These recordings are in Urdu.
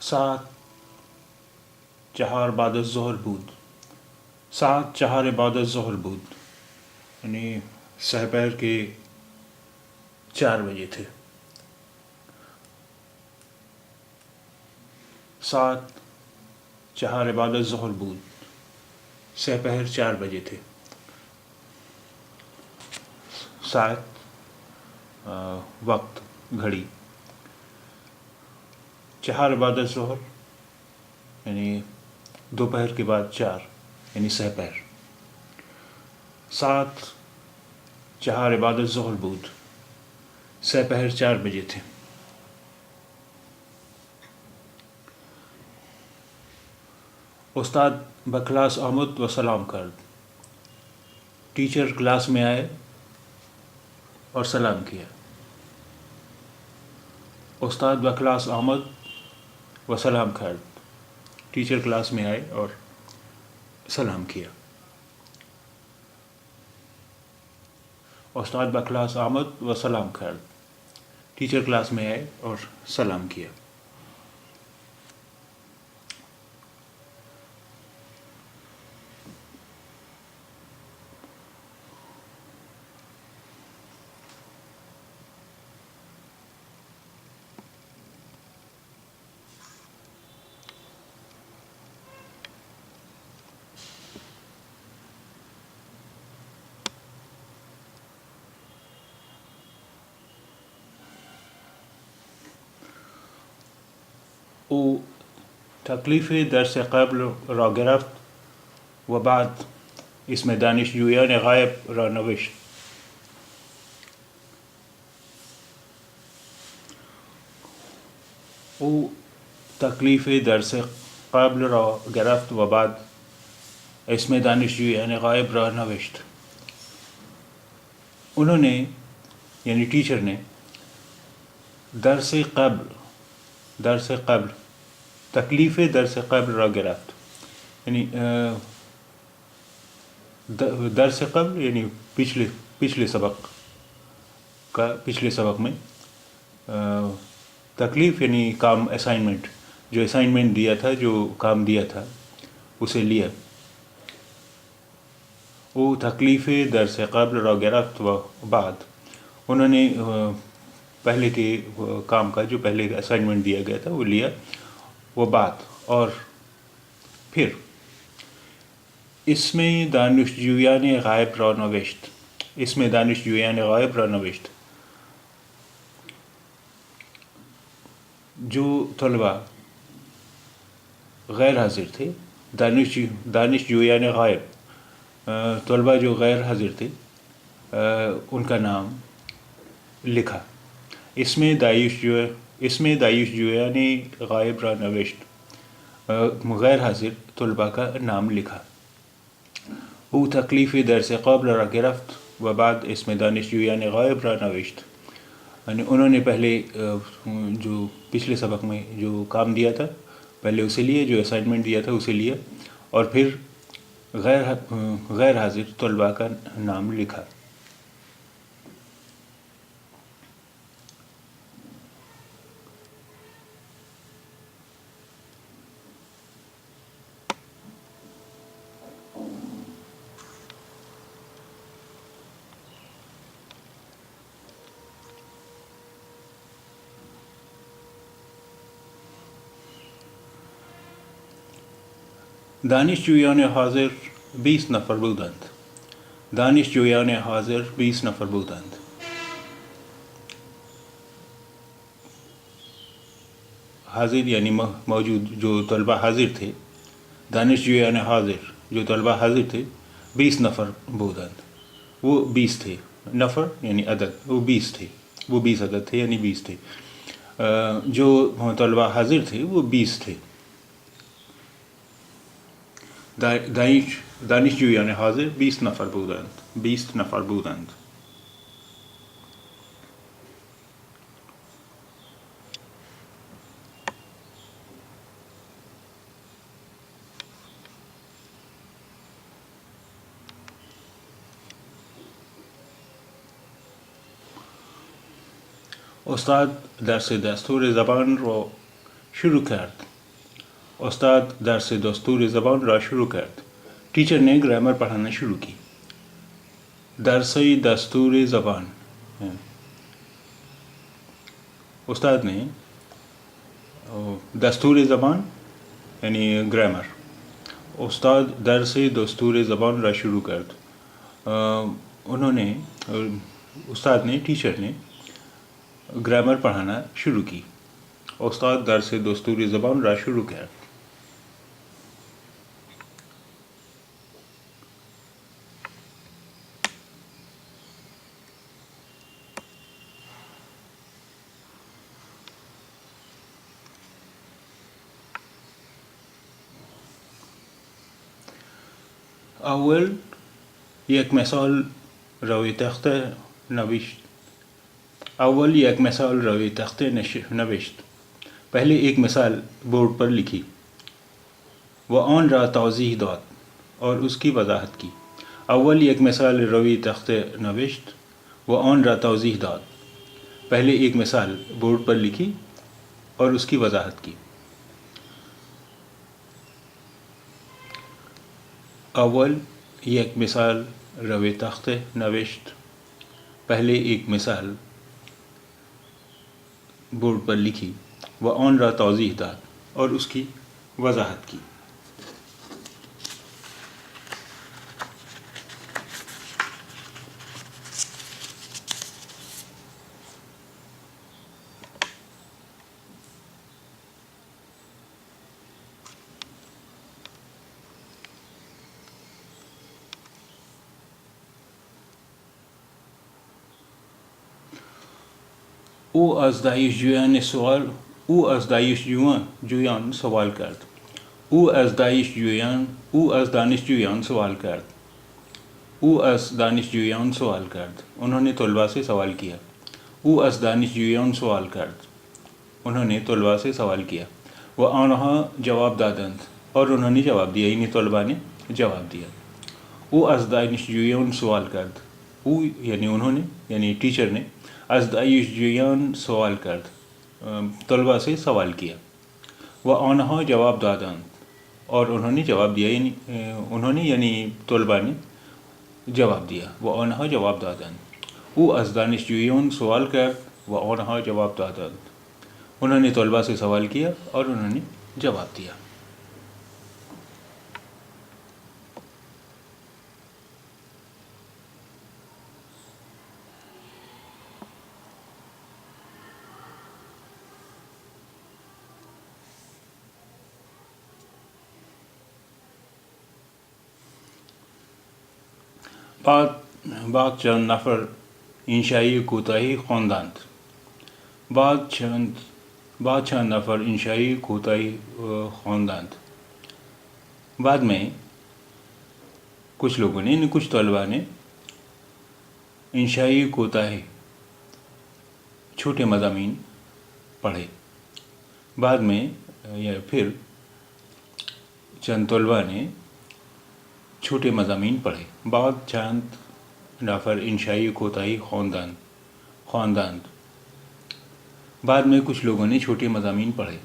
ساعت 4 بعد الظهر بود. ساعت 4 بعد الظهر بود، یعنی سحر کے 4 بجے تھے. ساعت 4 بعد الظهر بود، سحر 4 بجے تھے. ساعت وقت، گھڑی. 4 بعد الظهر یعنی دوپہر کے بعد 4 یعنی سحر. ساعت 4 بعد الظهر بود، سحر 4 بجے تھے. استاد بکلاس آمد و سلام کرد. ٹیچر کلاس میں آئے اور سلام کیا. استاد بکلاس آمد و سلام کرد. ٹیچر کلاس میں آئے اور سلام کیا. استاد بکلاس آمد و سلام کرد. ٹیچر کلاس میں آئے اور سلام کیا. او تکلیف درس قبل را گرفت و بعد اسم دانشجویان غایب را نوشت. او تکلیف درس قبل را گرفت و بعد اسم دانشجویان غائب را نوشت. انہوں نے یعنی ٹیچر نے درس قبل تکلیف درس قبل را گرفت یعنی درس قبل یعنی پچھلے سبق میں تکلیف یعنی کام اسائنمنٹ، جو اسائنمنٹ دیا تھا، جو کام دیا تھا اسے لیا. وہ تکلیف درس قبل را گرفت و بعد انہوں نے پہلے کے کام کا جو پہلے اسائنمنٹ دیا گیا تھا وہ لیا. وہ بات اور پھر اس میں دانشجویان غائب را نوشت. اس میں دانشجویان غائب را نوشت. جو طلبہ غیر حاضر تھے، دانشجویان غائب طلبہ جو غیر حاضر تھے ان کا نام لکھا. اس میں دانشجویان غائب را نوشت. غیر حاضر طلبہ کا نام لکھا. او تکلیف درس قبل را گرفت و بعد اسم دانشجویان غائب را نوشت. یعنی انہوں نے پہلے جو پچھلے سبق میں جو کام دیا تھا پہلے اسے لیا، جو اسائنمنٹ دیا تھا اسے لیا، اور پھر غیر حاضر طلبہ کا نام لکھا. دانشجویان حاضر 20 نفر بودند. دانشجویان حاضر 20 نفر بودند. حاضر یعنی موجود، جو طلبہ حاضر تھے. دانشجویان حاضر جو طلبہ حاضر تھے 20 نفر بودند. وہ 20 تھے. نفر یعنی عدد، وہ 20 تھے. وہ 20 عدد تھے یعنی 20 تھے. جو طلبہ حاضر تھے وہ 20 تھے. دانشجویان حاضر 20 نفر بودند. 20 نفر بودند. استاد درس دستور زبان رو شروع کرد. استاد درس دستور زبان را شروع کرد. ٹیچر نے گرامر پڑھانا شروع کی. درس دستور زبان، استاد نے دستور زبان یعنی گرامر. استاد درس دستور زبان را شروع کرد. استاد نے ٹیچر نے گرامر پڑھانا شروع کی. استاد درس دستور زبان را شروع کرد. اول یک مثال روی تخته نوشت. اول یک مثال روی تخته نوشت. پہلے ایک مثال بورڈ پر لکھی. وہ آن را توضیح داد اور اس کی وضاحت کی. اول یک مثال روی تخته نوشت. وہ آن را توضیح داد. پہلے ایک مثال بورڈ پر لکھی اور اس کی وضاحت کی. اول یک مثال روی تخته نوشت. پہلے ایک مثال بورڈ پر لکھی. وہ آن را توضیح داد اور اس کی وضاحت کی. او از دانشجویان سوال کرد. او از دانشجویان سوال کرد. او از دانشجویان سوال کرد. انہوں نے طلباء سے سوال کیا. او از دانشجویان سوال کرد. انہوں نے طلباء سے سوال کیا. وہ آنها جواب دادند اور انہوں نے جواب دیا، یعنی طلباء نے جواب دیا. او از دانشجویان سوال کرد. او یعنی انہوں نے، یعنی ٹیچر نے از دانشجویان سوال کرد، طلباء سے سوال کیا. وہ آنها جواب دادند اور انہوں نے جواب دیا، یعنی انہوں نے یعنی طلباء نے جواب دیا. وہ آنها جواب دادند. او از دانشجویان سوال کرد. وہ آنها جواب دادند. انہوں نے طلباء سے سوال کیا اور انہوں نے جواب دیا. بعد چند نفر انشائی کوتاہی خواندند. بعد چند نفر انشائی کوتاہی خواندند. بعد میں کچھ لوگوں نے، کچھ طلباء نے انشائی کوتاہی چھوٹے مضامین پڑھے. بعد میں یا پھر چند طلباء نے چھوٹے مضامین پڑھے. بعد چند نفر انشائی کوتاہی خواندند. بعد میں کچھ لوگوں نے چھوٹے مضامین پڑھے.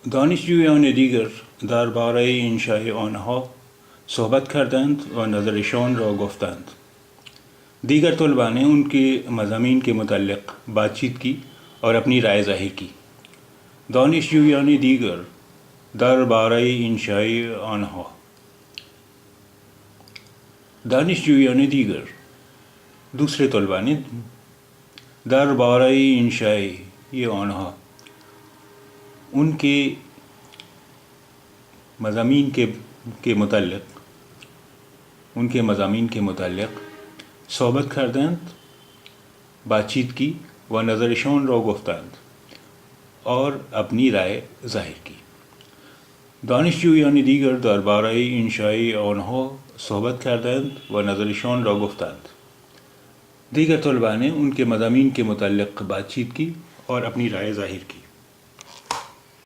دانشجویان دیگر درباره انشای آنها صحبت کردند و نظرشان را گفتند. دیگر طلباء نے ان کے مضامین کے متعلق بات چیت کی اور اپنی رائے ظاہر کی. دانشجویان دیگر درباره انشای آنها. دانشجویان دیگر دوسرے طلباء نے درباره انشای آنها ان کے مضامین کے متعلق صحبت کردند، بات چیت کی، و نظرشان را گفتند اور اپنی رائے ظاہر کی. دانشجویان دیگر درباره انشای آنها صحبت کردند و نظرشان را گفتند. دیگر طلباء نے ان کے مضامین کے متعلق بات چیت کی اور اپنی رائے ظاہر کی.